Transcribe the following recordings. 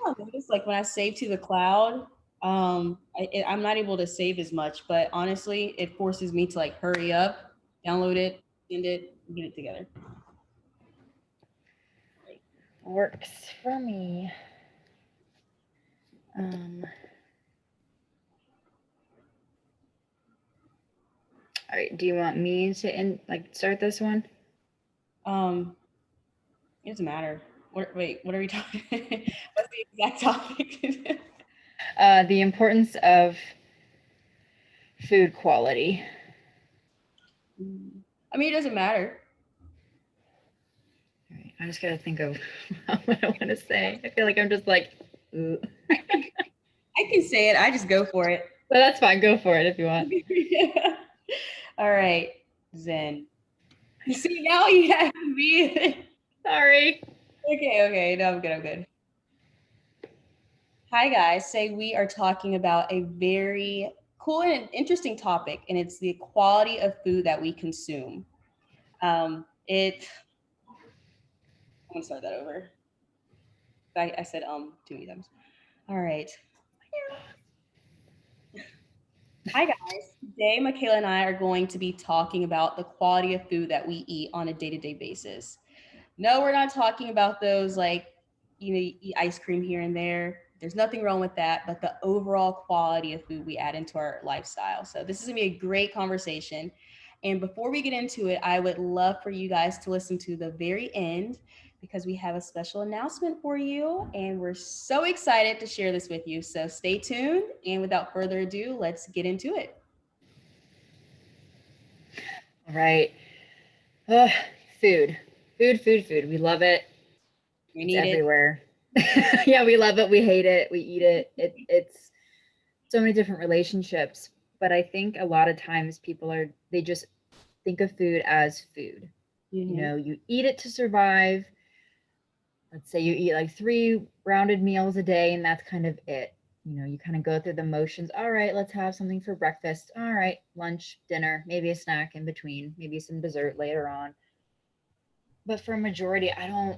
Also noticed like when I save to the cloud, I'm not able to save as much, but honestly, it forces me to like hurry up, download it, send it, get it together. Works for me. Um, all right, do you want me to start this one? Um, it doesn't matter. Wait, what are we talking? What's the exact topic? The importance of food quality. I mean, it doesn't matter. All right, I just gotta think of what I want to say. I feel like I'm just like, ooh. I can say it. I just go for it. But that's fine. Go for it if you want. All right, Zen. See, now you have me. Sorry. Okay. No, I'm good. I'm good. Hi, guys. Say we are talking about a very cool and interesting topic, and it's the quality of food that we consume. It. I'm gonna start that over. I said too many times. All right. Hi, guys. Today, Michaela and I are going to be talking about the quality of food that we eat on a day-to-day basis. No, we're not talking about those like, you eat ice cream here and there. There's nothing wrong with that, but the overall quality of food we add into our lifestyle. So this is gonna be a great conversation. And before we get into it, I would love for you guys to listen to the very end because we have a special announcement for you and we're so excited to share this with you. So stay tuned. And without further ado, let's get into it. All right. Ugh, food. Food. We love it. We It's need it. everywhere. Yeah, we love it. We hate it. We eat it. It's so many different relationships. But I think a lot of times they just think of food as food. Mm-hmm. You eat it to survive. Let's say you eat like three rounded meals a day, and that's kind of it. You kind of go through the motions. All right, let's have something for breakfast. All right, lunch, dinner, maybe a snack in between, maybe some dessert later on. But for a majority, I don't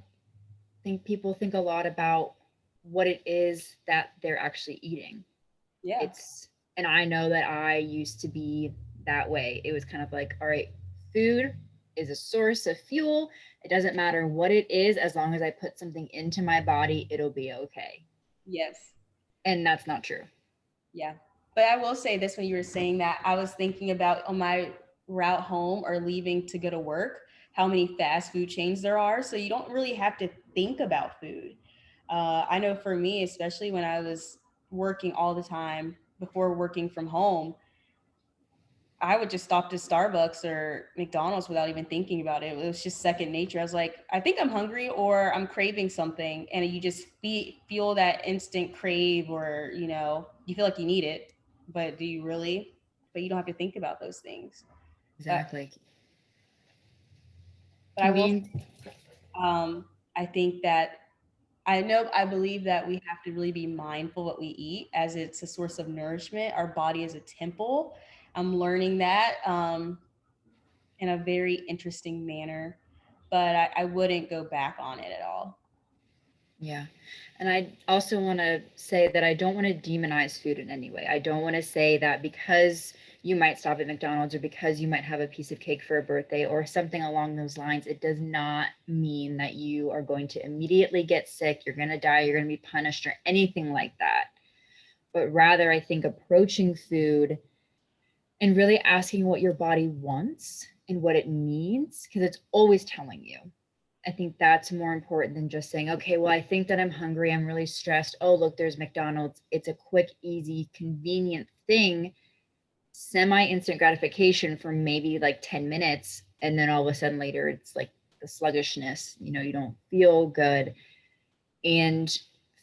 think people think a lot about what it is that they're actually eating. Yeah. It's, and I know that I used to be that way. It was kind of like, all right, food is a source of fuel. It doesn't matter what it is, as long as I put something into my body, it'll be okay. Yes. And that's not true. Yeah. But I will say this when you were saying that, I was thinking about on my route home or leaving to go to work, how many fast food chains there are. So you don't really have to think about food. I know for me, especially when I was working all the time before working from home, I would just stop to Starbucks or McDonald's without even thinking about it. It was just second nature. I was like, I think I'm hungry or I'm craving something. And you just feel that instant crave or, you feel like you need it. But do you really? But you don't have to think about those things. But Exactly. but I will Convenience. I think that I believe that we have to really be mindful what we eat as it's a source of nourishment. Our body is a temple. I'm learning that. In a very interesting manner, but I wouldn't go back on it at all. Yeah. And I also want to say that I don't want to demonize food in any way. I don't want to say that because you might stop at McDonald's or because you might have a piece of cake for a birthday or something along those lines, it does not mean that you are going to immediately get sick, you're going to die, you're going to be punished, or anything like that. But rather, I think approaching food and really asking what your body wants and what it needs, because it's always telling you. I think that's more important than just saying, okay, well, I think that I'm hungry. I'm really stressed. Oh, look, there's McDonald's. It's a quick, easy, convenient thing, semi instant gratification for maybe like 10 minutes. And then all of a sudden later, it's like the sluggishness, you don't feel good. And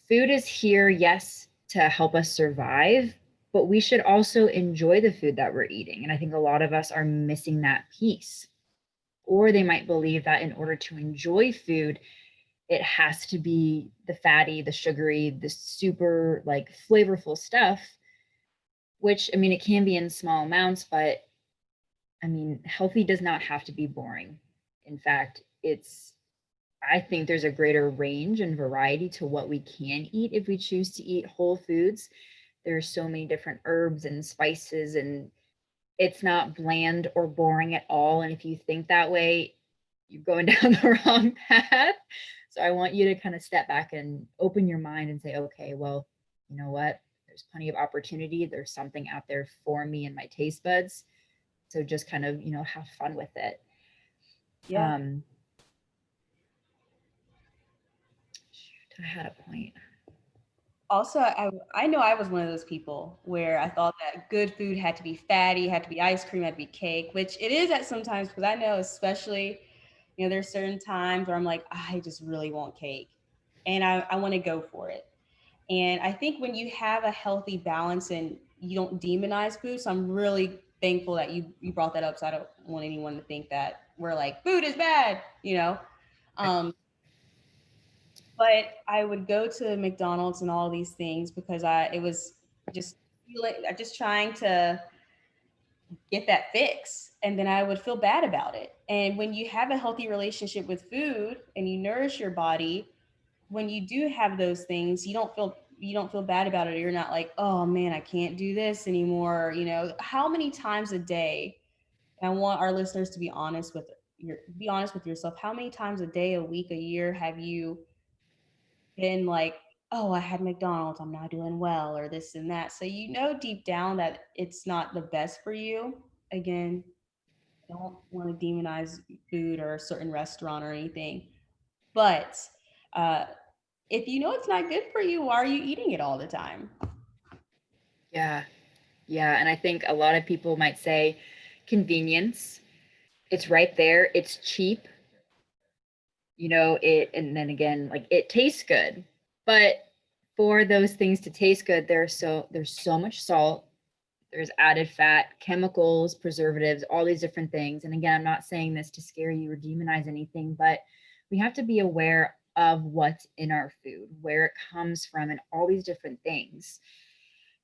food is here, yes, to help us survive, but we should also enjoy the food that we're eating. And I think a lot of us are missing that piece. Or they might believe that in order to enjoy food, it has to be the fatty, the sugary, the super like flavorful stuff, which I mean, it can be in small amounts, but I mean, healthy does not have to be boring. In fact, it's I think there's a greater range and variety to what we can eat if we choose to eat whole foods. There's so many different herbs and spices, and it's not bland or boring at all. And if you think that way, you're going down the wrong path. So I want you to kind of step back and open your mind and say, okay, well, you know what? There's plenty of opportunity. There's something out there for me and my taste buds. So just kind of, have fun with it. Yeah. Um, shoot, I had a point. Also, I know I was one of those people where I thought that good food had to be fatty, had to be ice cream, had to be cake, which it is at sometimes, because I know especially, there's certain times where I'm like, I just really want cake and I want to go for it. And I think when you have a healthy balance and you don't demonize food, so I'm really thankful that you brought that up. So I don't want anyone to think that we're like food is bad. Um, but I would go to McDonald's and all these things because it was just just trying to get that fix, and then I would feel bad about it. And when you have a healthy relationship with food and you nourish your body, when you do have those things, you don't feel bad about it. Or you're not like, oh man, I can't do this anymore. How many times a day? And I want our listeners to be honest with yourself. How many times a day, a week, a year have you been like, oh, I had McDonald's, I'm not doing well, or this and that? So deep down that it's not the best for you. Again, I don't want to demonize food or a certain restaurant or anything, but uh, if you know it's not good for you, why are you eating it all the time? Yeah. Yeah. And I think a lot of people might say convenience. It's right there. It's cheap, and then again, like it tastes good. But for those things to taste good, there's so much salt, there's added fat, chemicals, preservatives, all these different things. And again, I'm not saying this to scare you or demonize anything, but we have to be aware of what's in our food, where it comes from, and all these different things.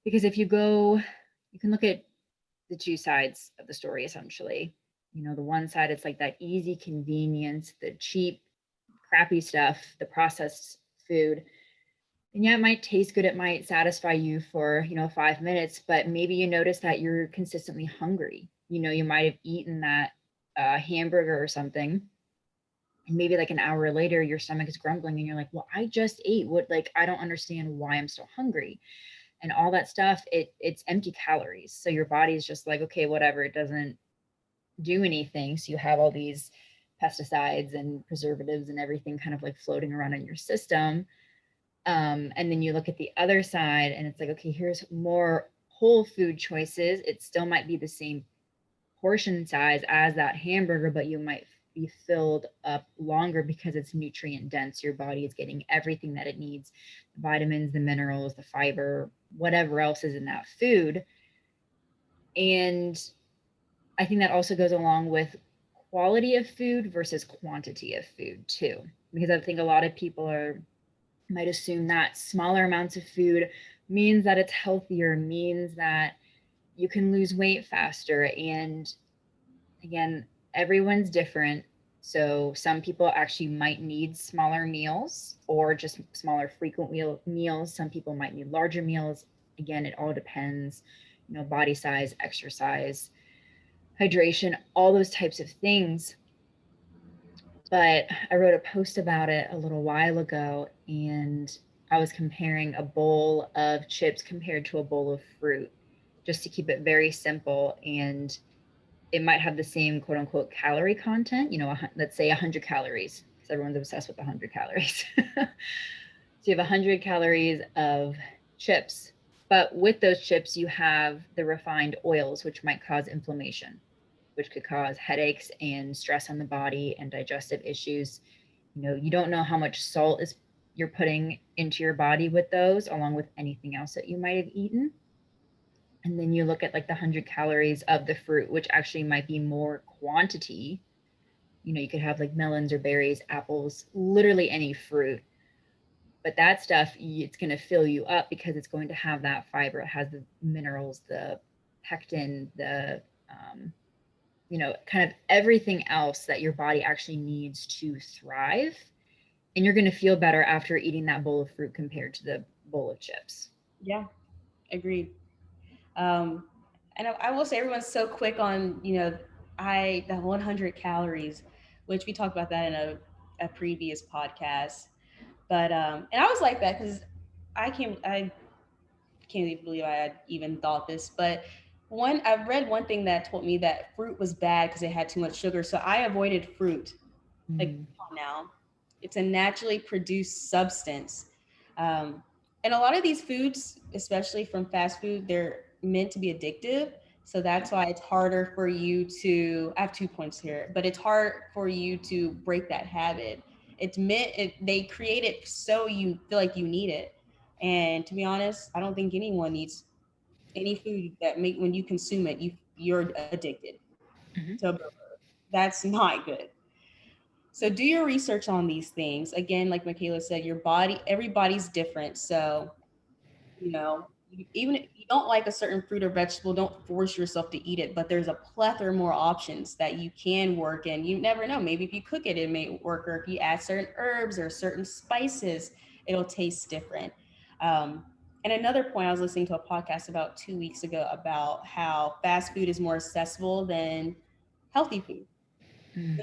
Because if you can look at the two sides of the story essentially. The one side, it's like that easy convenience, the cheap, crappy stuff, the processed food. And yeah, it might taste good. It might satisfy you for, 5 minutes, but maybe you notice that you're consistently hungry. You might have eaten that hamburger or something. And maybe like an hour later, your stomach is grumbling and you're like, well, I just ate what, like, I don't understand why I'm still hungry. And all that stuff, it's empty calories. So your body's just like, okay, whatever. It doesn't do anything. So you have all these pesticides and preservatives and everything kind of like floating around in your system. And then you look at the other side and it's like, okay, here's more whole food choices. It still might be the same portion size as that hamburger, but you might be filled up longer because it's nutrient dense. Your body is getting everything that it needs, the vitamins, the minerals, the fiber, whatever else is in that food. And I think that also goes along with quality of food versus quantity of food too. Because I think a lot of people might assume that smaller amounts of food means that it's healthier, means that you can lose weight faster. And again, everyone's different. So some people actually might need smaller meals or just smaller frequent meals. Some people might need larger meals. Again, it all depends, body size, exercise, hydration, all those types of things. But I wrote a post about it a little while ago, and I was comparing a bowl of chips compared to a bowl of fruit, just to keep it very simple. And it might have the same quote unquote calorie content, let's say 100 calories, because everyone's obsessed with 100 calories. So you have 100 calories of chips, but with those chips, you have the refined oils, which might cause inflammation, which could cause headaches and stress on the body and digestive issues. You don't know how much salt is you're putting into your body with those, along with anything else that you might have eaten. And then you look at like the 100 calories of the fruit, which actually might be more quantity. You could have like melons or berries, apples, literally any fruit. But that stuff, it's going to fill you up because it's going to have that fiber. It has the minerals, the pectin, the kind of everything else that your body actually needs to thrive. and you're going to feel better after eating that bowl of fruit compared to the bowl of chips. Yeah, agreed. Um, and I will say everyone's so quick on, the 100 calories, which we talked about that in a previous podcast. But and I was like that because I can't even believe I had even thought this. But I read one thing that told me that fruit was bad because it had too much sugar. So I avoided fruit. Like, Mm, come on now, it's a naturally produced substance. Um, and a lot of these foods, especially from fast food, they're meant to be addictive. So that's why it's harder for you to. I have 2 points here, but it's hard for you to break that habit. They create it so you feel like you need it. And to be honest, I don't think anyone needs any food that make when you consume it, you're addicted mhm. to a burger. That's not good. So do your research on these things. Again, like Michaela said, everybody's different. So, even if you don't like a certain fruit or vegetable, don't force yourself to eat it. But there's a plethora more options that you can work in. You never know. Maybe if you cook it, it may work. Or if you add certain herbs or certain spices, it'll taste different. Um, and another point, I was listening to a podcast about 2 weeks ago about how fast food is more accessible than healthy food. Mm.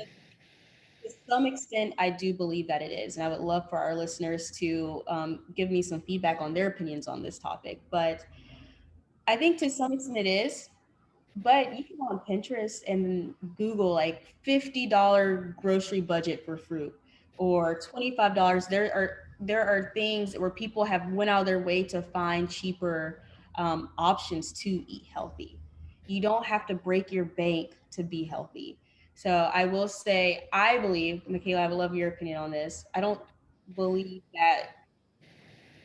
To some extent, I do believe that it is. And I would love for our listeners to give me some feedback on their opinions on this topic. But I think to some extent it is. But you can go on Pinterest and Google like $50 grocery budget for fruit or $25. There are things where people have went out of their way to find cheaper options to eat healthy. You don't have to break your bank to be healthy. So I will say, I believe, Michaela, I would love your opinion on this. I don't believe that,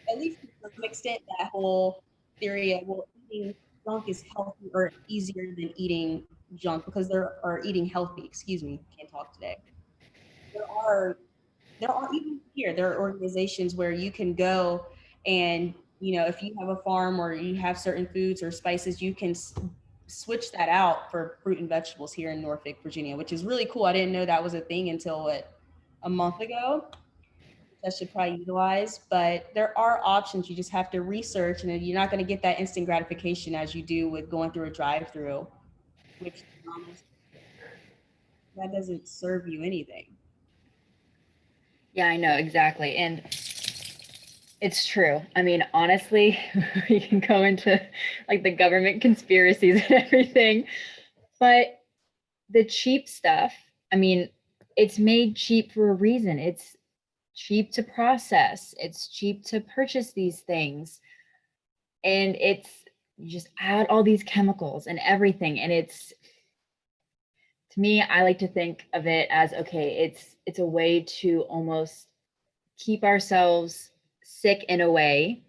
at least to some extent, that whole theory of, well, eating junk is healthy or easier than eating junk because or eating healthy. Excuse me, can't talk today. There are there are even here there are organizations where you can go and if you have a farm or you have certain foods or spices, you can switch that out for fruit and vegetables here in Norfolk, Virginia, which is really cool. I didn't know that was a thing until a month ago. That should probably utilize, but there are options. You just have to research, and you're not going to get that instant gratification as you do with going through a drive-through, which, to be honest, that doesn't serve you anything. Yeah, I know exactly. And it's true. I mean, honestly, we can go into like the government conspiracies and everything, but the cheap stuff, I mean, it's made cheap for a reason. It's cheap to process, it's cheap to purchase these things. And it's you just add all these chemicals and everything. And it's to me, I like to think of it as okay, it's a way to almost keep ourselves sick in a way,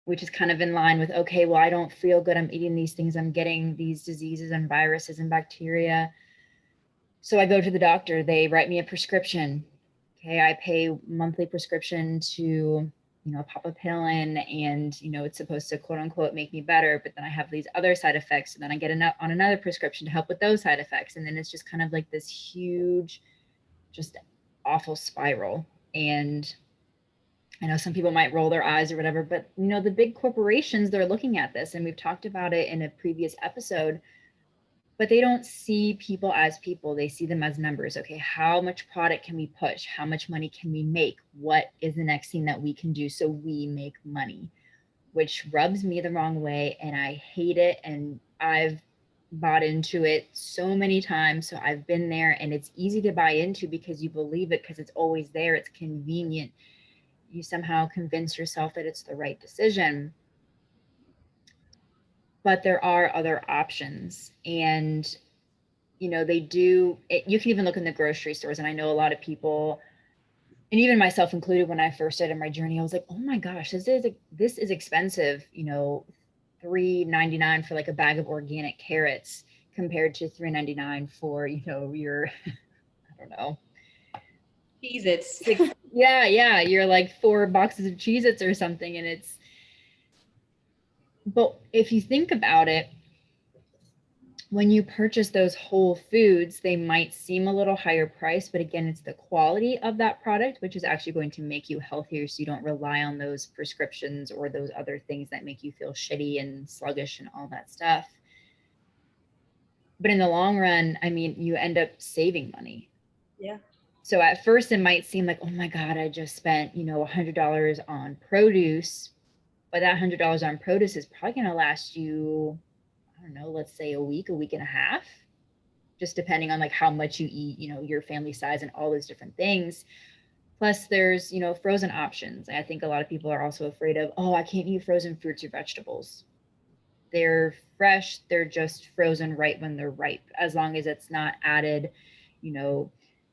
which is kind of in line with okay, well, I don't feel good, I'm eating these things, I'm getting these diseases and viruses and bacteria, so I go to the doctor, they write me a prescription. Okay, I pay monthly prescription to pop a pill in, and it's supposed to quote unquote make me better, but then I have these other side effects, and then I get on another prescription to help with those side effects, and then it's just kind of like this huge, just awful spiral. And I know some people might roll their eyes or whatever, but the big corporations, they're looking at this, and we've talked about it in a previous episode, but they don't see people as people. They see them as numbers. Okay, how much product can we push? How much money can we make? What is the next thing that we can do so we make money? Which rubs me the wrong way, and I hate it. And I've bought into it so many times. So I've been there, and it's easy to buy into because you believe it because it's always there. It's convenient. You somehow convince yourself that it's the right decision. But there are other options. And they do it, you can even look in the grocery stores, and I know a lot of people, and even myself included, when I first started my journey, I was like, oh my gosh, this is expensive, 3.99 for like a bag of organic carrots compared to 3.99 for your I don't know, Cheez Its. six, yeah, you're like 4 boxes of Cheez-Its or something. And but if you think about it, when you purchase those whole foods, they might seem a little higher price, but again, it's the quality of that product, which is actually going to make you healthier so you don't rely on those prescriptions or those other things that make you feel shitty and sluggish and all that stuff. But in the long run, I mean, you end up saving money. Yeah. So at first, it might seem like, oh my God, I just spent, $100 on produce. But that $100 on produce is probably going to last you, I don't know, let's say a week and a half, just depending on like how much you eat, your family size and all those different things. Plus, there's, frozen options. I think a lot of people are also afraid of, oh, I can't eat frozen fruits or vegetables. They're fresh, they're just frozen right when they're ripe, as long as it's not added, you know,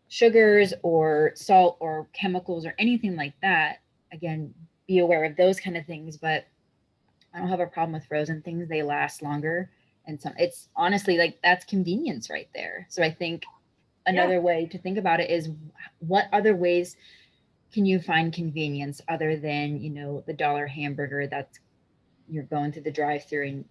sugars or salt or chemicals or anything like that. Again, be aware of those kind of things, but I don't have a problem with frozen things. They last longer. And so it's honestly like that's convenience right there. So I think Yeah. another way to think about it is what other ways can you find convenience other than, the dollar hamburger that's you're going through the drive through and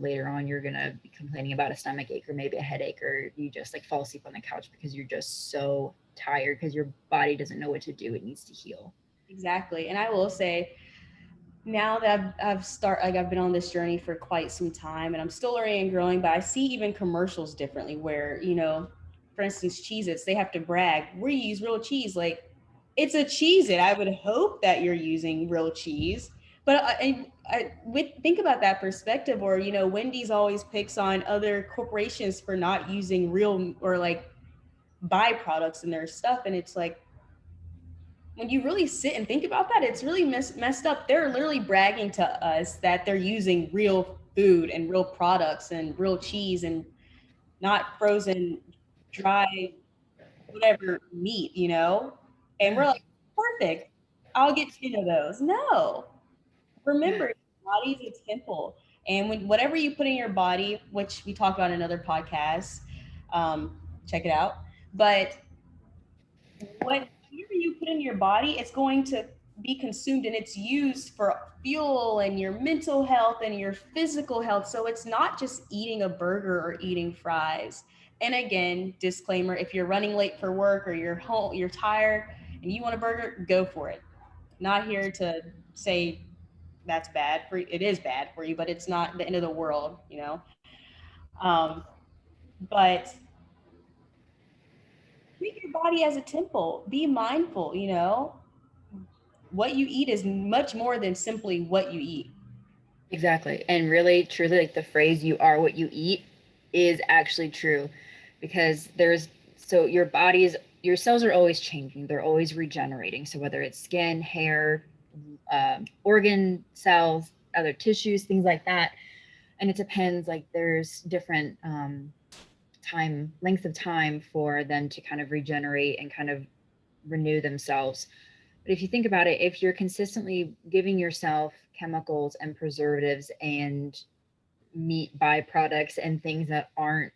later on you're gonna be complaining about a stomach ache or maybe a headache or you just like fall asleep on the couch because you're just so tired because your body doesn't know what to do. It needs to heal. Exactly. And I will say, now that I've been on this journey for quite some time and I'm still learning and growing, but I see even commercials differently where, for instance, Cheez-Its, they have to brag, we use real cheese. Like, it's a Cheez-It. I would hope that you're using real cheese. But think about that perspective, or, Wendy's always picks on other corporations for not using real or like byproducts in their stuff. And it's like, when you really sit and think about that, it's really messed up. They're literally bragging to us that they're using real food and real products and real cheese and not frozen, dry, whatever meat, And we're Yeah. like, perfect. I'll get 10 of those. No. Yeah. Remember, your body's a temple. And when whatever you put in your body, which we talked about in another podcast, check it out. But whatever you put in your body, it's going to be consumed and it's used for fuel and your mental health and your physical health. So it's not just eating a burger or eating fries. And again, disclaimer, if you're running late for work or you're home, you're tired and you want a burger, go for it. Not here to say that's bad for you. It is bad for you, but it's not the end of the world. Um, but treat your body as a temple. Be mindful. What you eat is much more than simply what you eat. Exactly. And really, truly, like the phrase "you are what you eat" is actually true because so your cells are always changing, they're always regenerating. So, whether it's skin, hair, organ cells, other tissues, things like that. And it depends, like, there's different length of time for them to kind of regenerate and kind of renew themselves. But if you think about it, if you're consistently giving yourself chemicals and preservatives and meat byproducts and things that aren't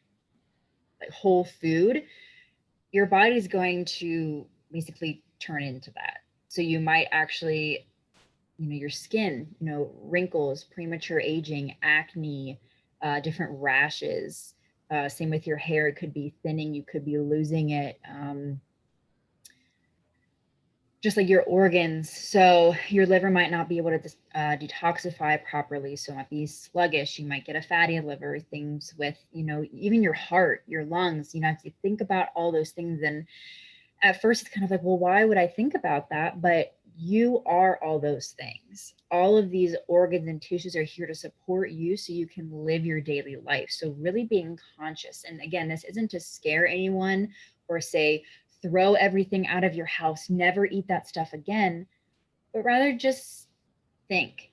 like whole food, your body's going to basically turn into that. So you might actually, your skin, wrinkles, premature aging, acne, different rashes. Same with your hair, it could be thinning, you could be losing it. Just like your organs. So your liver might not be able to detoxify properly. So it might be sluggish. You might get a fatty liver, things with, even your heart, your lungs, if you think about all those things. And at first it's kind of like, well, why would I think about that? But you are all those things. All of these organs and tissues are here to support you so you can live your daily life. So really being conscious. And again, this isn't to scare anyone or say, throw everything out of your house, never eat that stuff again, but rather just think.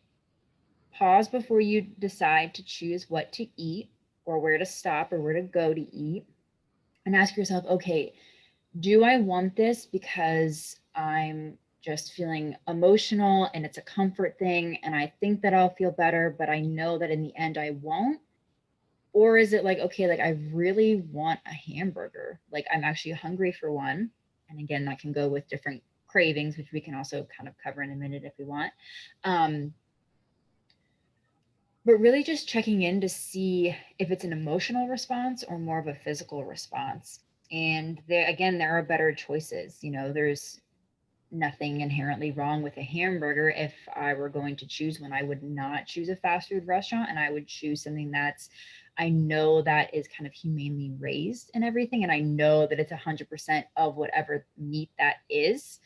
Pause before you decide to choose what to eat or where to stop or where to go to eat. And ask yourself, okay, do I want this because I'm just feeling emotional and it's a comfort thing and I think that I'll feel better, but I know that in the end I won't? Or is it like, okay, like I really want a hamburger. Like I'm actually hungry for one. And again, that can go with different cravings, which we can also kind of cover in a minute if we want. Um, but really just checking in to see if it's an emotional response or more of a physical response. And there again, there are better choices. There's nothing inherently wrong with a hamburger. If I were going to choose one, I would not choose a fast food restaurant, and I would choose something that's, I know that is kind of humanely raised and everything, and I know that it's 100% of whatever meat that is.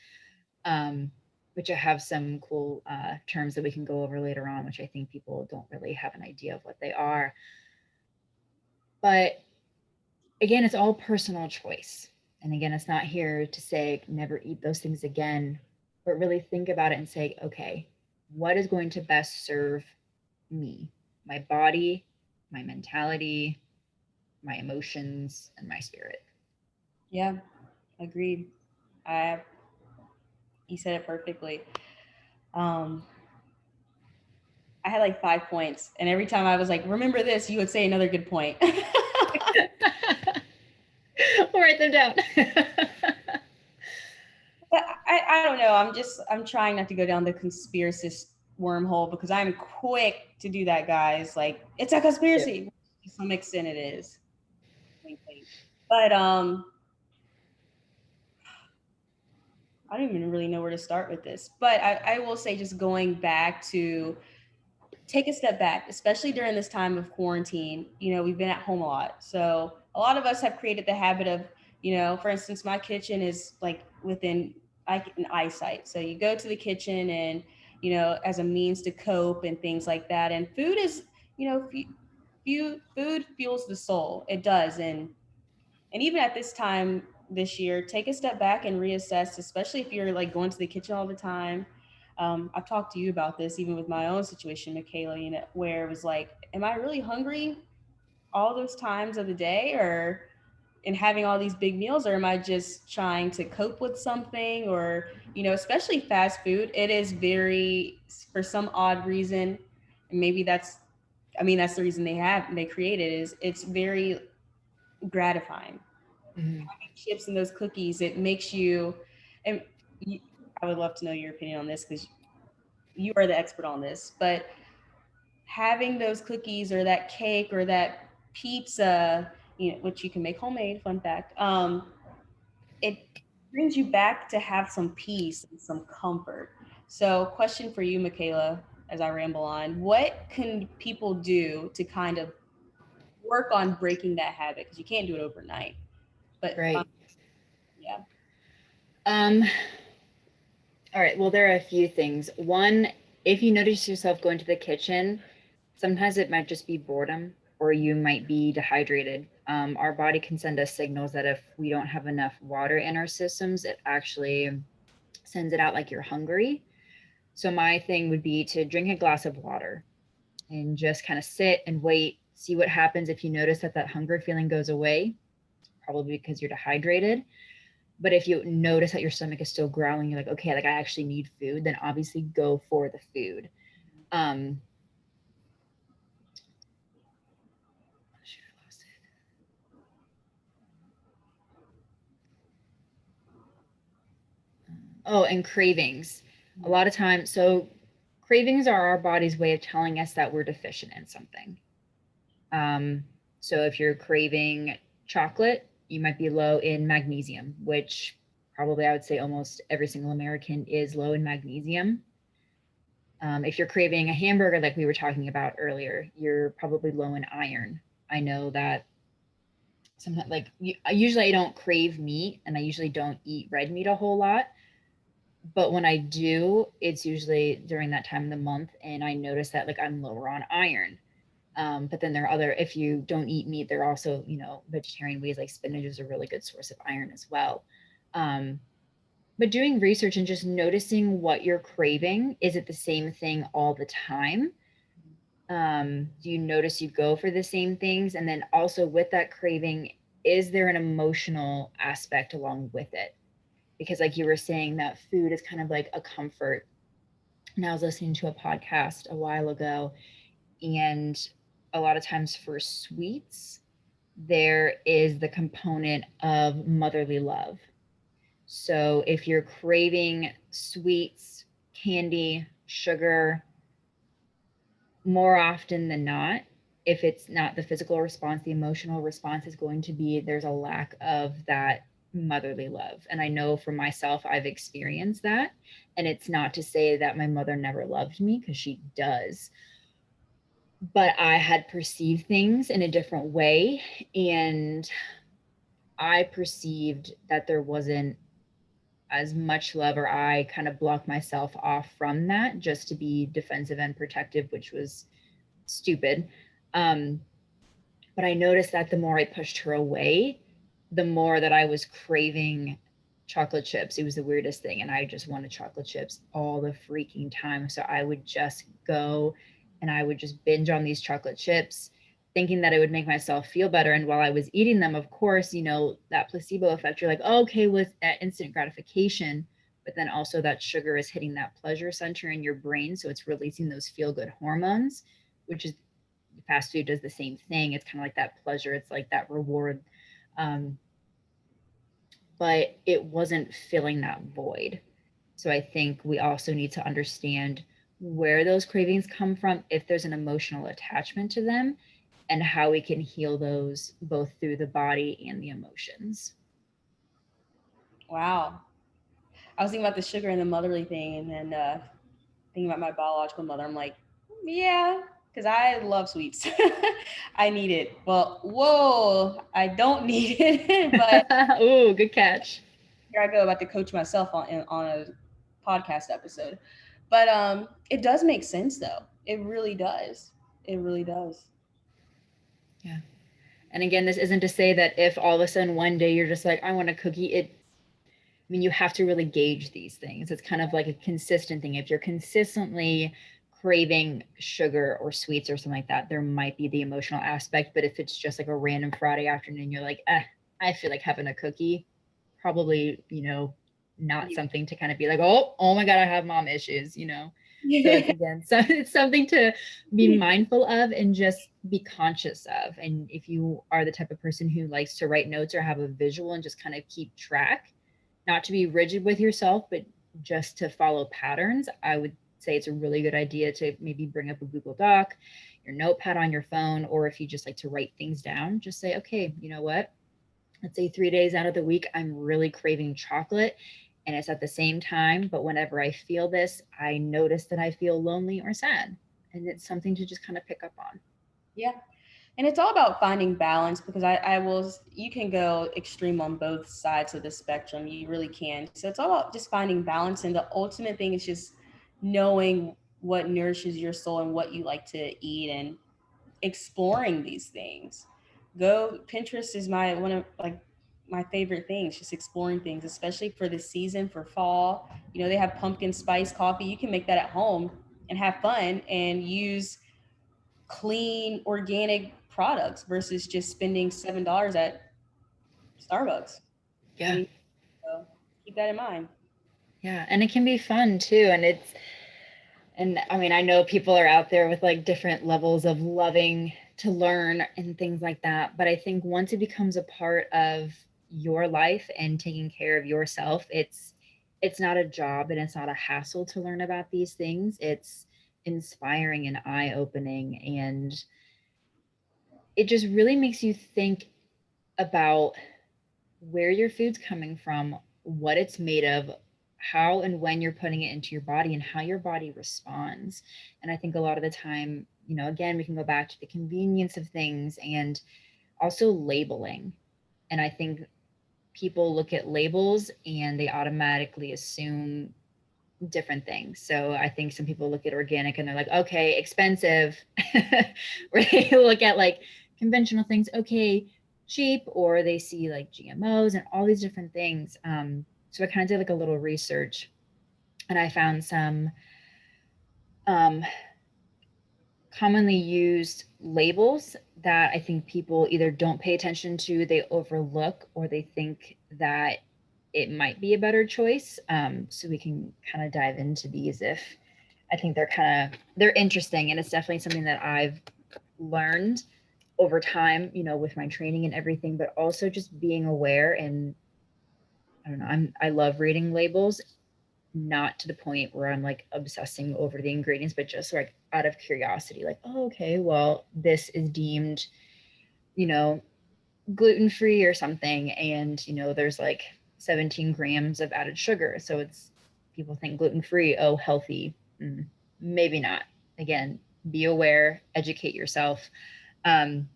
um, which I have some cool terms that we can go over later on, which I think people don't really have an idea of what they are. But again, it's all personal choice. And again, it's not here to say never eat those things again, but really think about it and say, okay, what is going to best serve me, my body, my mentality, my emotions, and my spirit? Yeah, agreed. I You said it perfectly. Um, I had like 5 points, and every time I was like, "Remember this," you would say another good point. We'll write them down. But I don't know. I'm trying not to go down the conspiracist wormhole because I'm quick to do that, guys. Like it's a Yeah. conspiracy. To some extent, it is. Wink, wink. But I don't even really know where to start with this. But I will say, just going back to take a step back, especially during this time of quarantine. We've been at home a lot. So a lot of us have created the habit of, for instance, my kitchen is like within an eyesight. So you go to the kitchen and, as a means to cope and things like that. And food is, food fuels the soul. It does. And even at this time this year, take a step back and reassess, especially if you're like going to the kitchen all the time. I've talked to you about this even with my own situation, Michaela, where it was like, am I really hungry all those times of the day or and having all these big meals, or am I just trying to cope with something? Or, especially fast food, it is very, for some odd reason, and maybe that's the reason they created, is it's very gratifying. Mhm. Chips and those cookies, it makes you, and you, I would love to know your opinion on this because you are the expert on this, but having those cookies or that cake or that pizza, which you can make homemade, fun fact, it brings you back to have some peace and some comfort. So, question for you, Michaela, as I ramble on, what can people do to kind of work on breaking that habit? Because you can't do it overnight. But Right. yeah. Um, all right. Well, there are a few things. One, if you notice yourself going to the kitchen, sometimes it might just be boredom or you might be dehydrated. Our body can send us signals that if we don't have enough water in our systems, it actually sends it out like you're hungry. So, my thing would be to drink a glass of water and just kind of sit and wait, see what happens. If you notice that hunger feeling goes away, probably because you're dehydrated. But if you notice that your stomach is still growling, you're like, okay, like I actually need food, then obviously go for the food. Um, shoot, I lost it. Oh, and cravings. A lot of times, so cravings are our body's way of telling us that we're deficient in something. Um, so if you're craving chocolate, you might be low in magnesium, which probably I would say almost every single American is low in magnesium. If you're craving a hamburger, like we were talking about earlier, you're probably low in iron. I know that sometimes, like, usually I don't crave meat and I usually don't eat red meat a whole lot. But when I do, it's usually during that time of the month and I notice that like I'm lower on iron. But then there are other, if you don't eat meat, there are also, vegetarian ways like spinach is a really good source of iron as well. Um, but doing research and just noticing what you're craving, is it the same thing all the time? Do you notice you go for the same things? And then also with that craving, is there an emotional aspect along with it? Because, like you were saying, that food is kind of like a comfort. And I was listening to a podcast a while ago, and a lot of times for sweets, there is the component of motherly love. So if you're craving sweets, candy, sugar, more often than not, if it's not the physical response, the emotional response is going to be there's a lack of that motherly love. And I know for myself, I've experienced that. And it's not to say that my mother never loved me, because she does, but I had perceived things in a different way. And I perceived that there wasn't as much love, or I kind of blocked myself off from that just to be defensive and protective, which was stupid. Um, but I noticed that the more I pushed her away, the more that I was craving chocolate chips. It was the weirdest thing. And I just wanted chocolate chips all the freaking time. So I would just go and I would just binge on these chocolate chips, thinking that it would make myself feel better. And while I was eating them, of course, that placebo effect, you're like, oh, okay, with that instant gratification. But then also that sugar is hitting that pleasure center in your brain. So it's releasing those feel good hormones, which is fast food does the same thing. It's kind of like that pleasure, it's like that reward. Um, but it wasn't filling that void. So I think we also need to understand where those cravings come from, if there's an emotional attachment to them, and how we can heal those both through the body and the emotions. Wow. I was thinking about the sugar and the motherly thing, and then thinking about my biological mother. I'm like, yeah, because I love sweets. I need it. Well, whoa, I don't need it, but Ooh, good catch. here I go about to coach myself on a podcast episode. But it does make sense though. It really does. It really does. Yeah. And again, this isn't to say that if all of a sudden one day you're just like, I want a cookie, I mean, you have to really gauge these things. It's kind of like a consistent thing. If you're consistently craving sugar or sweets or something like that, there might be the emotional aspect. But if it's just like a random Friday afternoon, you're like, I feel like having a cookie, probably, not something to kind of be like, oh my God, I have mom issues. So it's again, so it's something to be mindful of and just be conscious of. And if you are the type of person who likes to write notes or have a visual and just kind of keep track, not to be rigid with yourself, but just to follow patterns, I would say it's a really good idea to maybe bring up a Google Doc, your notepad on your phone, or if you just like to write things down, just say, okay, you know what? Let's say 3 days out of the week, I'm really craving chocolate and it's at the same time. But whenever I feel this, I notice that I feel lonely or sad. And it's something to just kind of pick up on. Yeah. And it's all about finding balance because you can go extreme on both sides of the spectrum. You really can. So it's all about just finding balance. And the ultimate thing is just knowing what nourishes your soul and what you like to eat and exploring these things. Pinterest is my one of like my favorite things, just exploring things, especially for the season for fall. They have pumpkin spice coffee. You can make that at home and have fun and use clean organic products versus just spending $7 at Starbucks. I Yeah. mean, so keep that in mind. Yeah. And it can be fun too. And I mean, I know people are out there with like different levels of loving to learn and things like that. But I think once it becomes a part of your life and taking care of yourself, it's not a job and it's not a hassle to learn about these things. It's inspiring and eye opening. And it just really makes you think about where your food's coming from, what it's made of, how and when you're putting it into your body, and how your body responds. And I think a lot of the time, again, we can go back to the convenience of things and also labeling. And I think people look at labels and they automatically assume different things. So I think some people look at organic and they're like, okay, expensive, where they look at like conventional things, okay, cheap, or they see like GMOs and all these different things. So I kind of did like a little research and I found some um, commonly used labels that I think people either don't pay attention to, they overlook, or they think that it might be a better choice. So we can kind of dive into these if I think they're interesting, and it's definitely something that I've learned over time, with my training and everything, but also just being aware. And I don't know, I love reading labels, not to the point where I'm like obsessing over the ingredients, but just like out of curiosity, like, oh, okay, well, this is deemed, you know, gluten free or something. And, there's like 17 grams of added sugar. So it's people think gluten free, oh, healthy. Maybe not. Again, be aware, educate yourself. Um,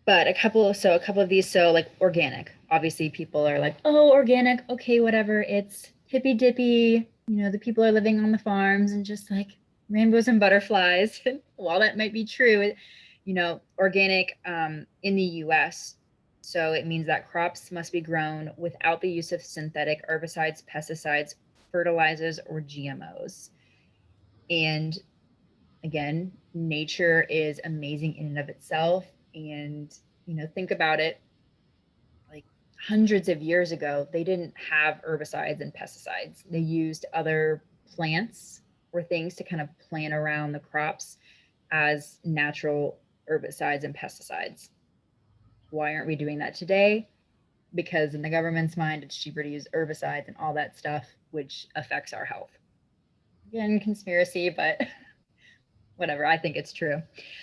but a couple of these, so like organic, obviously people are like, oh, organic, okay, whatever, it's hippy dippy, the people are living on the farms and just like rainbows and butterflies. While that might be true, organic, in the US, so it means that crops must be grown without the use of synthetic herbicides, pesticides, fertilizers, or GMOs. And again, nature is amazing in and of itself. And, think about it, like hundreds of years ago, they didn't have herbicides and pesticides. They used other plants or things to kind of plant around the crops as natural herbicides and pesticides. Why aren't we doing that today? Because in the government's mind, it's cheaper to use herbicides and all that stuff, which affects our health. Again, conspiracy, but whatever. I think it's true.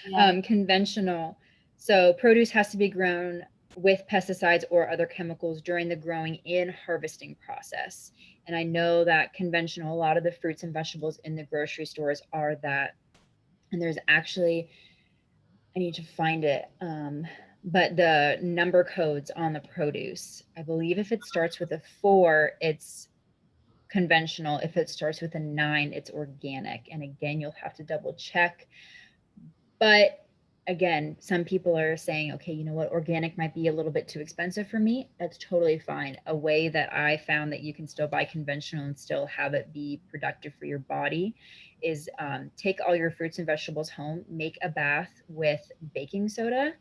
Yeah. Conventional. So produce has to be grown with pesticides or other chemicals during the growing and harvesting process. And I know that conventional, a lot of the fruits and vegetables in the grocery stores are that. And there's actually, I need to find it, but the number codes on the produce, I believe if it starts with a 4, it's conventional. If it starts with a 9, it's organic. And again, you'll have to double check. But again, some people are saying, okay, you know what, organic might be a little bit too expensive for me. That's totally fine. A way that I found that you can still buy conventional and still have it be productive for your body is, take all your fruits and vegetables home, make a bath with baking soda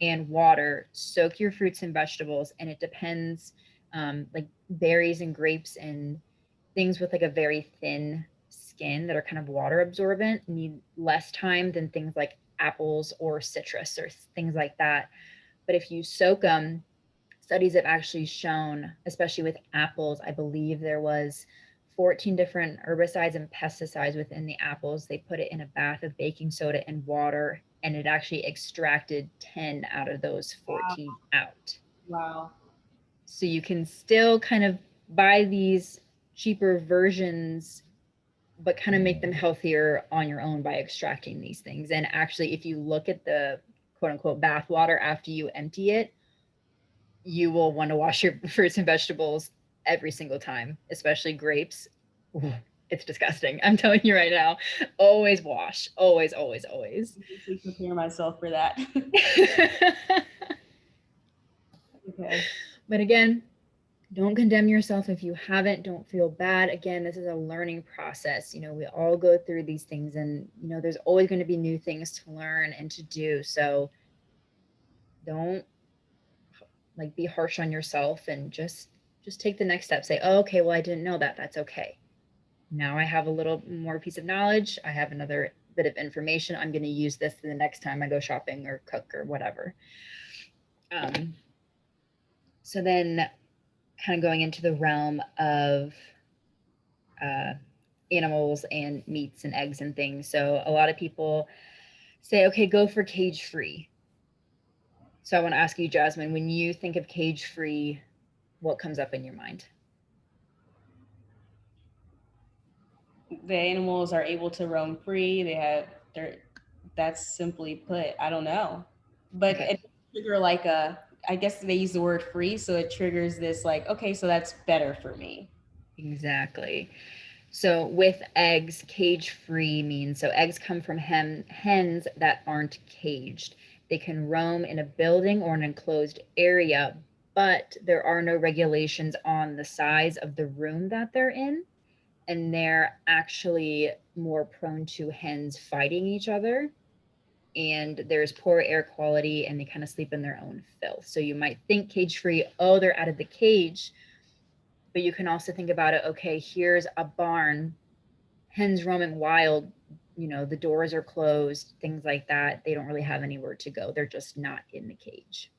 and water, soak your fruits and vegetables, and it depends, like berries and grapes and things with like a very thin skin that are kind of water absorbent need less time than things like apples or citrus or things like that. But if you soak them, studies have actually shown, especially with apples, I believe there was 14 different herbicides and pesticides within the apples. They put it in a bath of baking soda and water, and it actually extracted 10 out of those Wow. 14 out. Wow. So you can still kind of buy these cheaper versions, but kind of make them healthier on your own by extracting these things. And actually, if you look at the quote unquote bath water after you empty it, you will want to wash your fruits and vegetables every single time, especially grapes. Ooh, it's disgusting. I'm telling you right now. Always wash. Always, always, always. Mentally prepare myself for that. Okay. But again, don't condemn yourself if you haven't. Don't feel bad. Again, this is a learning process. We all go through these things, and there's always going to be new things to learn and to do. So don't like be harsh on yourself, and just take the next step. Say, oh, okay, well, I didn't know that. That's okay. Now I have a little more piece of knowledge. I have another bit of information. I'm going to use this the next time I go shopping or cook or whatever. Um, so then, kind of going into the realm of uh, animals and meats and eggs and things. So a lot of people say, okay, go for cage free. So I want to ask you, Jasmine, when you think of cage free, what comes up in your mind? The animals are able to roam free. They're that's simply put. I don't know. But Okay, it trigger like a I guess they use the word free, so it triggers this like, okay, so that's better for me. exactly. So with eggs, cage free means so eggs come from hens that aren't caged. They can roam in a building or an enclosed area, but there are no regulations on the size of the room that they're in. And they're actually more prone to hens fighting each other. And there's poor air quality, and they kind of sleep in their own filth. So you might think cage free, oh, they're out of the cage. But you can also think about it, okay, here's a barn, hens roaming wild, the doors are closed, things like that. They don't really have anywhere to go. They're just not in the cage.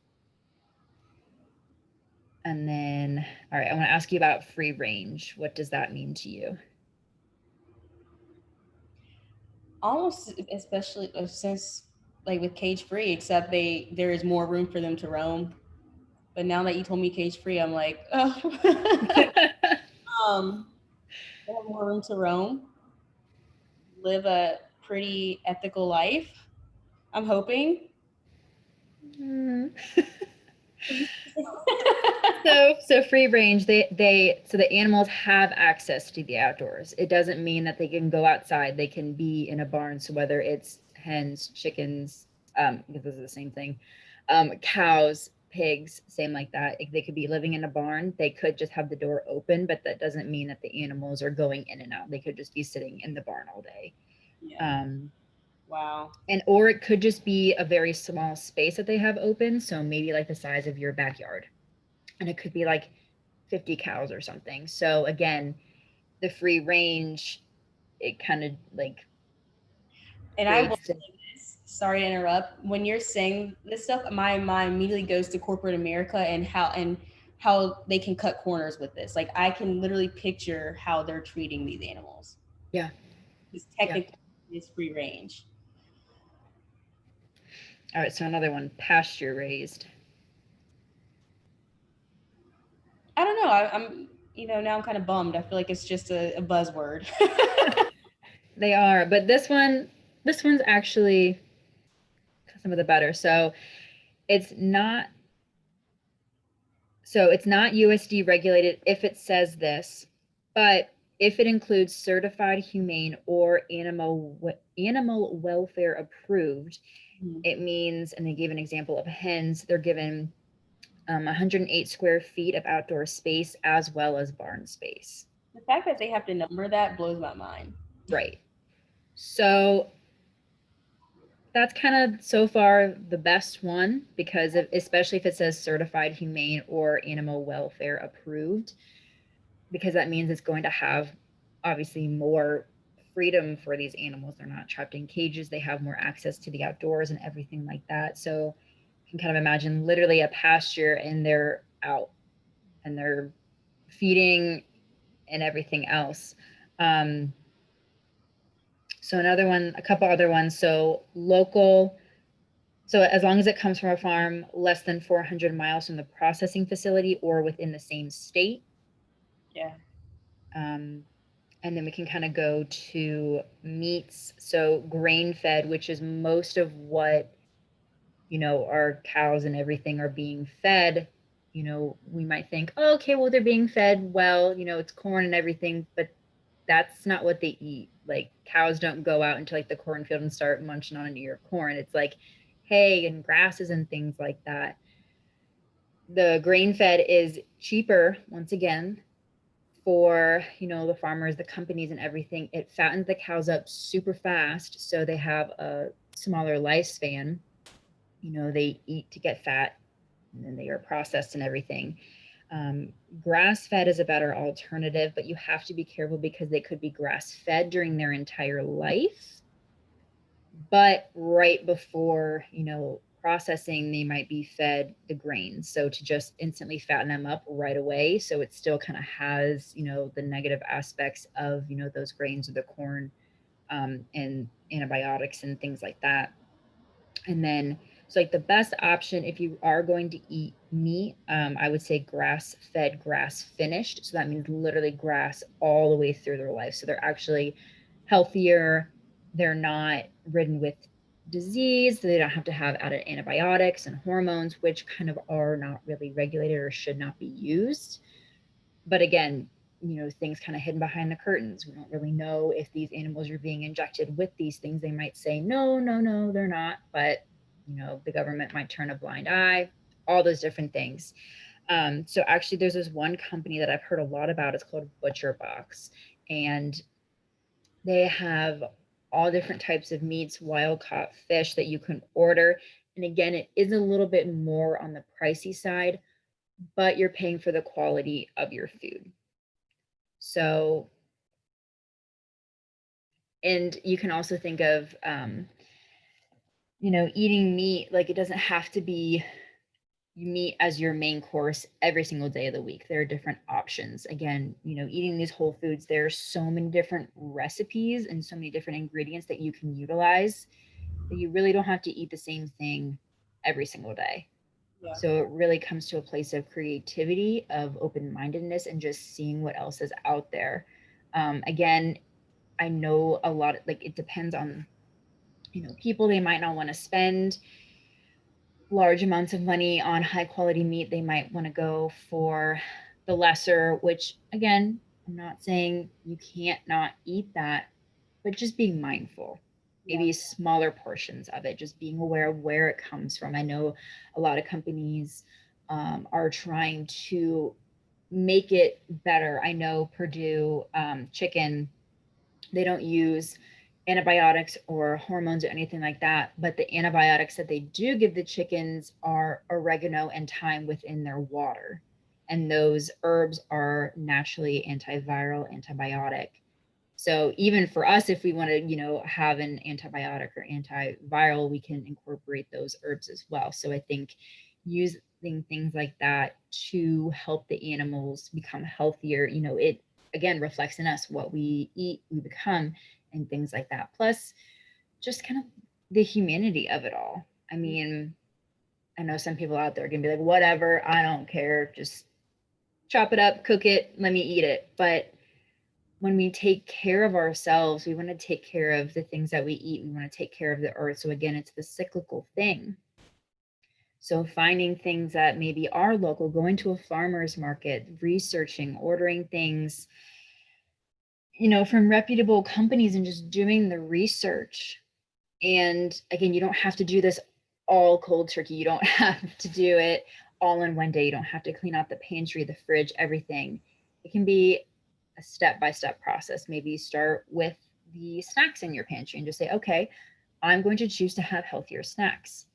And then, all right, I want to ask you about free range. What does that mean to you? Almost, especially since like with cage free, except there is more room for them to roam. But now that you told me cage free, I'm like, oh. um, they have more room to roam, live a pretty ethical life. I'm hoping. Mm. So free range, so the animals have access to the outdoors. It doesn't mean that they can go outside. They can be in a barn. So whether it's hens, chickens, because this is the same thing, cows, pigs, same like that. If they could be living in a barn, they could just have the door open, but that doesn't mean that the animals are going in and out. They could just be sitting in the barn all day. Yeah. Um, Wow. and or it could just be a very small space that they have open. So maybe like the size of your backyard, and it could be like 50 cows or something. So again, the free range, it kind of like And I will creates the, say this, sorry to interrupt. When you're saying this stuff, my mind immediately goes to corporate America and how they can cut corners with this. Like I can literally picture how they're treating these animals. yeah, Because yeah. technically it's free range. All right, so another one, pasture raised. I don't know. I'm now I'm kind of bummed. I feel like it's just a buzzword. They are, but this one's actually some of the better. It's not it's not USD regulated if it says this, but if it includes certified humane or animal welfare approved, Mhm. it means, and they gave an example of hens, they're given 108 square feet of outdoor space as well as barn space. The fact that they have to number that blows my mind. Right. So that's kind of so far the best one because especially if it says certified humane or animal welfare approved, because that means it's going to have obviously more freedom for these animals. They're not trapped in cages, they have more access to the outdoors and everything like that. So you can kind of imagine literally a pasture and they're out and they're feeding and everything else. Um, so another one, a couple other ones. So local, so as long as it comes from a farm less than 400 miles from the processing facility or within the same state. Yeah. Um, and then we can kind of go to meats. So grain fed, which is most of what, our cows and everything are being fed. We might think, oh, okay, well, they're being fed well, it's corn and everything, but that's not what they eat. Like cows don't go out into like the cornfield and start munching on an ear of corn. It's like hay and grasses and things like that. The grain fed is cheaper, once again, for the farmers, the companies and everything. It fattens the cows up super fast, so they have a smaller lifespan. They eat to get fat and then they are processed and everything. Grass fed is a better alternative, but you have to be careful because they could be grass fed during their entire life. But right before, processing, they might be fed the grains. So to just instantly fatten them up right away. So it still kind of has, the negative aspects of, those grains or the corn, and antibiotics and things like that. And then, so like the best option if you are going to eat meat, I would say grass fed, grass finished. So that means literally grass all the way through their life. So they're actually healthier. They're not ridden with disease. So they don't have to have added antibiotics and hormones, which kind of are not really regulated or should not be used. But again, things kind of hidden behind the curtains. We don't really know if these animals are being injected with these things. They might say, no, no, no, they're not. But, the government might turn a blind eye, all those different things. So actually, there's this one company that I've heard a lot about. It's called Butcher Box. And they have all different types of meats, wild caught fish that you can order. And again, it is a little bit more on the pricey side, but you're paying for the quality of your food. So, and you can also think of, eating meat, like it doesn't have to be meat as your main course every single day of the week. There are different options. Again, eating these whole foods, there are so many different recipes and so many different ingredients that you can utilize that you really don't have to eat the same thing every single day. Yeah. So it really comes to a place of creativity, of open mindedness, and just seeing what else is out there. Again, I know a lot, like it depends on, people, they might not want to spend large amounts of money on high quality meat. They might want to go for the lesser, which again, I'm not saying you can't not eat that, but just being mindful, Yeah. maybe smaller portions of it, just being aware of where it comes from. I know a lot of companies are trying to make it better. I know Purdue chicken, they don't use antibiotics or hormones or anything like that. But the antibiotics that they do give the chickens are oregano and thyme within their water. And those herbs are naturally antiviral, antibiotic. So even for us, if we want to, have an antibiotic or antiviral, we can incorporate those herbs as well. So I think using things like that to help the animals become healthier, it again reflects in us what we eat, we become, and things like that. Plus, just kind of the humanity of it all. I mean, I know some people out there are gonna be like, whatever, I don't care, just chop it up, cook it, let me eat it. But when we take care of ourselves, we want to take care of the things that we eat. We want to take care of the earth. So again, it's the cyclical thing. So finding things that maybe are local, going to a farmer's market, researching, ordering things, from reputable companies and just doing the research. And again, you don't have to do this all cold turkey. You don't have to do it all in one day. You don't have to clean out the pantry, the fridge, everything. It can be a step by step process. Maybe start with the snacks in your pantry and just say, okay, I'm going to choose to have healthier snacks.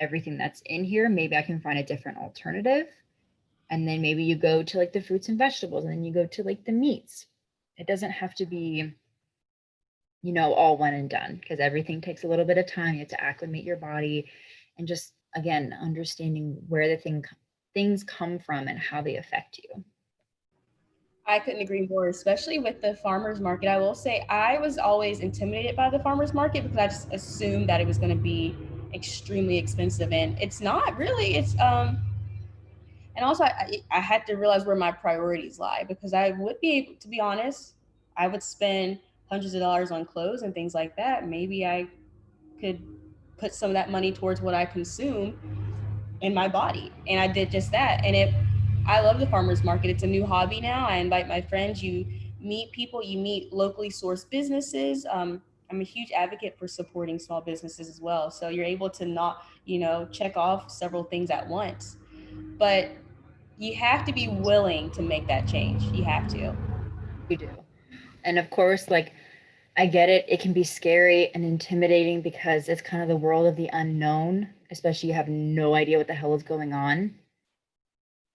Everything that's in here, maybe I can find a different alternative. And then maybe you go to like the fruits and vegetables, and then you go to like the meats. It doesn't have to be, all one and done, because everything takes a little bit of time. You have to acclimate your body, and just again understanding where things come from and how they affect you. I couldn't agree more, especially with the farmers market. I will say I was always intimidated by the farmers market because I just assumed that it was going to be extremely expensive, and it's not really. And also I had to realize where my priorities lie because I would be able to be honest, I would spend hundreds of dollars on clothes and things like that. Maybe I could put some of that money towards what I consume in my body. And I did just that. And I love the farmers market. It's a new hobby now. I invite my friends. You meet people, you meet locally sourced businesses. I'm a huge advocate for supporting small businesses as well. So you're able to not, check off several things at once. But you have to be willing to make that change. You have to. You do. And of course, like, I get it. It can be scary and intimidating because it's kind of the world of the unknown, especially you have no idea what the hell is going on.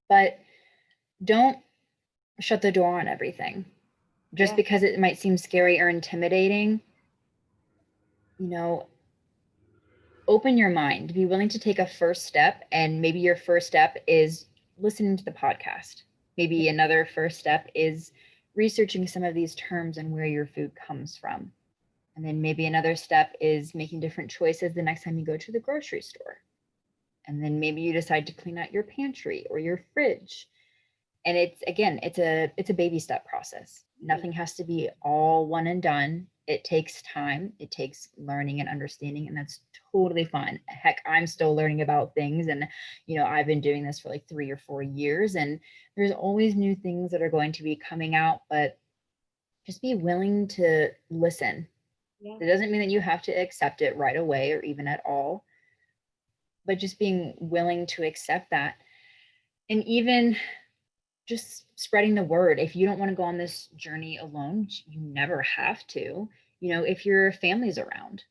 But don't shut the door on everything. Just Yeah. because it might seem scary or intimidating, you know, open your mind, be willing to take a first step. And maybe your first step is listening to the podcast. Maybe another first step is researching some of these terms and where your food comes from. And then maybe another step is making different choices the next time you go to the grocery store. And then maybe you decide to clean out your pantry or your fridge. And it's again, it's a baby step process. Nothing has to be all one and done. It takes time, it takes learning and understanding, and that's totally fine. Heck, I'm still learning about things, and I've been doing this for like 3 or 4 years, and there's always new things that are going to be coming out. But just be willing to listen. Yeah. It doesn't mean that you have to accept it right away or even at all, but just being willing to accept that. And even just spreading the word. If you don't want to go on this journey alone, you never have to. If your family's around,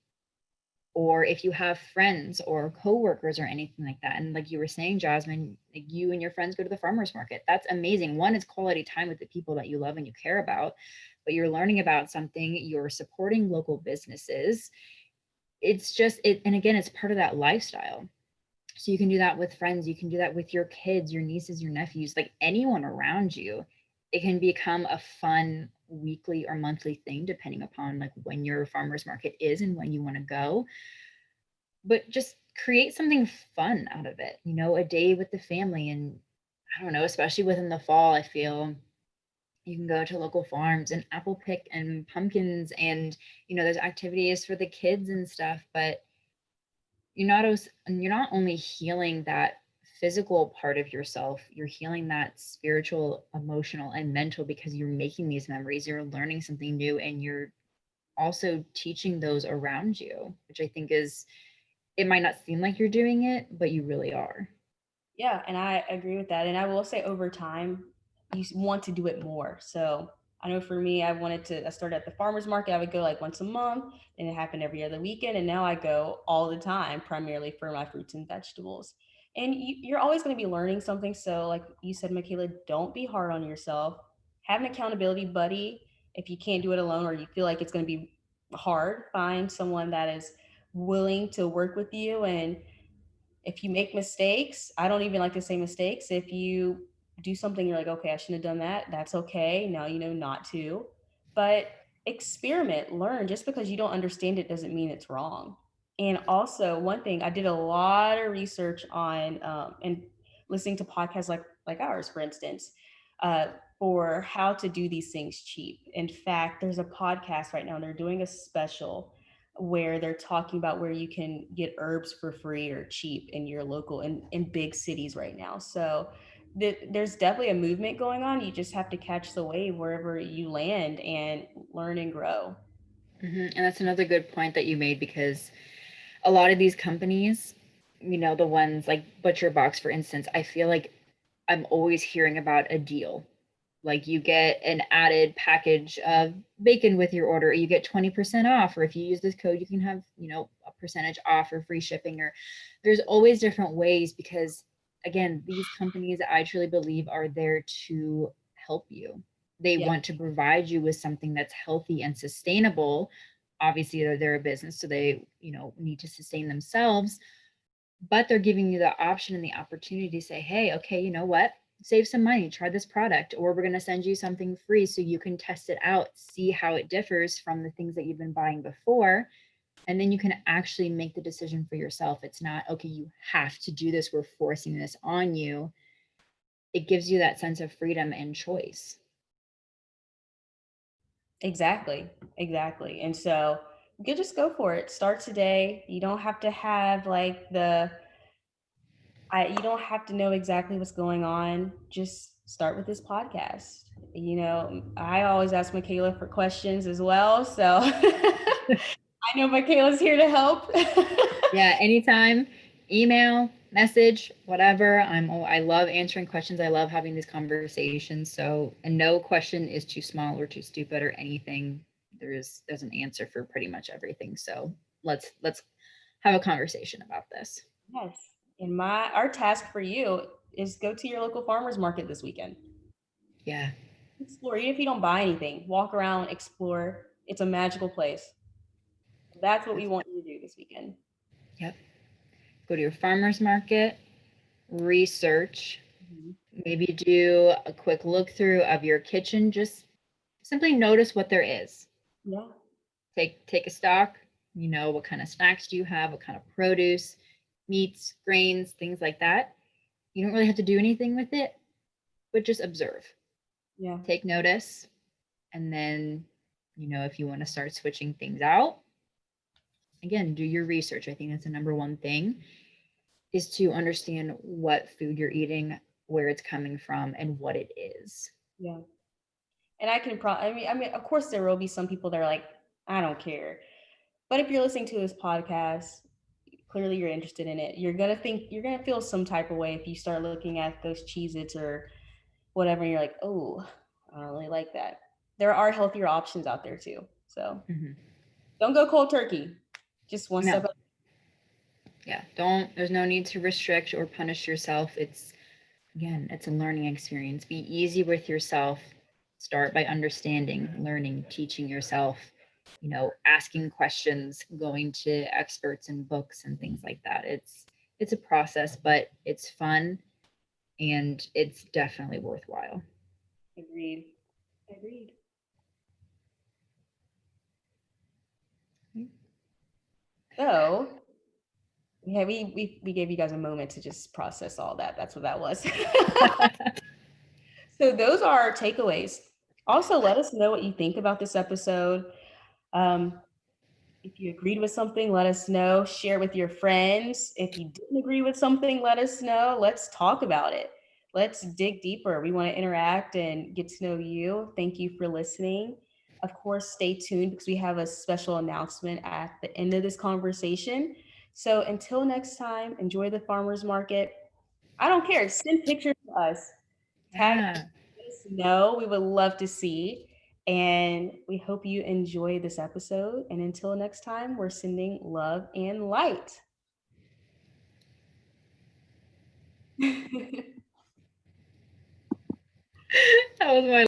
or if you have friends or coworkers or anything like that. And like you were saying, Jasmine, like you and your friends go to the farmers market. That's amazing. One, it's quality time with the people that you love and you care about, but you're learning about something, you're supporting local businesses. It's just it, and again, it's part of that lifestyle. So you can do that with friends, you can do that with your kids, your nieces, your nephews, like anyone around you. It can become a fun weekly or monthly thing depending upon like when your farmers market is and when you want to go. But just create something fun out of it, a day with the family. And I don't know, especially within the fall, I feel you can go to local farms and apple pick and pumpkins, and there's activities for the kids and stuff. But you're not only healing that physical part of yourself, you're healing that spiritual, emotional, and mental, because you're making these memories, you're learning something new, and you're also teaching those around you, which I think is, it might not seem like you're doing it, but you really are. Yeah, and I agree with that. And I will say over time, want to do it more. So I know for me, I started at the farmer's market. I would go like once a month, and it happened every other weekend. And now I go all the time, primarily for my fruits and vegetables. And you're always going to be learning something. So, like you said, Michaela, don't be hard on yourself. Have an accountability buddy. If you can't do it alone or you feel like it's going to be hard, find someone that is willing to work with you. And if you make mistakes, I don't even like to say mistakes. If you do something, you're like, okay, I shouldn't have done that. That's okay. Now you know not to. But experiment, learn. Just because you don't understand it doesn't mean it's wrong. And also, one thing I did a lot of research on, and listening to podcasts like ours, for instance, uh, for how to do these things cheap. In fact, there's a podcast right now, and they're doing a special where they're talking about where you can get herbs for free or cheap in your local in big cities right now. So there's definitely a movement going on. You just have to catch the wave wherever you land and learn and grow. And that's another good point that you made, because a lot of these companies, the ones like Butcher Box, for instance, I feel like I'm always hearing about a deal. Like you get an added package of bacon with your order, or you get 20% off, or if you use this code, you can have, a percentage off or free shipping, or there's always different ways, because again, these companies I truly believe are there to help you. They Yeah, want to provide you with something that's healthy and sustainable. Obviously, they're a business, so they, need to sustain themselves, but they're giving you the option and the opportunity to say, hey, okay, you know what? Save some money, try this product, or we're going to send you something free so you can test it out, see how it differs from the things that you've been buying before. And then you can actually make the decision for yourself. It's not, okay, you have to do this, we're forcing this on you. It gives you that sense of freedom and choice. exactly. Exactly. And so you could just go for it. Start today. You don't have to have like you don't have to know exactly what's going on. Just start with this podcast. I always ask Michaela for questions as well. So I know Michaela's here to help. Yeah, anytime, email, message, whatever. I love answering questions. I love having these conversations. So, and no question is too small or too stupid or anything. There's an answer for pretty much everything. So let's have a conversation about this. Yes. And our task for you is go to your local farmers market this weekend. Yeah. Explore. Even if you don't buy anything, walk around, explore. It's a magical place. That's what we want you to do this weekend. Yep. Go to your farmer's market, research, Mhm. maybe do a quick look through of your kitchen. Just simply notice what there is. Yeah. Take a stock, what kind of snacks do you have, what kind of produce, meats, grains, things like that. You don't really have to do anything with it, but just observe, Yeah. take notice, and then, if you want to start switching things out, again, do your research. I think that's the number one thing, is to understand what food you're eating, where it's coming from, and what it is. Yeah. And I mean, of course, there will be some people that are like, I don't care. But if you're listening to this podcast, clearly you're interested in it. You're gonna feel some type of way if you start looking at those Cheez Its or whatever, and you're like, oh, I don't really like that. There are healthier options out there too. So Mhm. don't go cold turkey. Just one No, step up. yeah, there's no need to restrict or punish yourself. Again, it's a learning experience. Be easy with yourself. Start by understanding, learning, teaching yourself, asking questions, going to experts and books and things like that. it's a process, but it's fun and it's definitely worthwhile. Agreed. Agreed. So yeah, we gave you guys a moment to just process all that. That's what that was. So those are our takeaways. Also, let us know what you think about this episode. Um, if you agreed with something, let us know. Share with your friends. If you didn't agree with something, let us know. Let's talk about it. Let's dig deeper. We want to interact and get to know you. Thank you for listening. Of course, stay tuned because we have a special announcement at the end of this conversation. So until next time, enjoy the farmers market. I don't care. Send pictures to us. Tag us, Yeah. let us know. We would love to see. And we hope you enjoy this episode. And until next time, we're sending love and light. That was my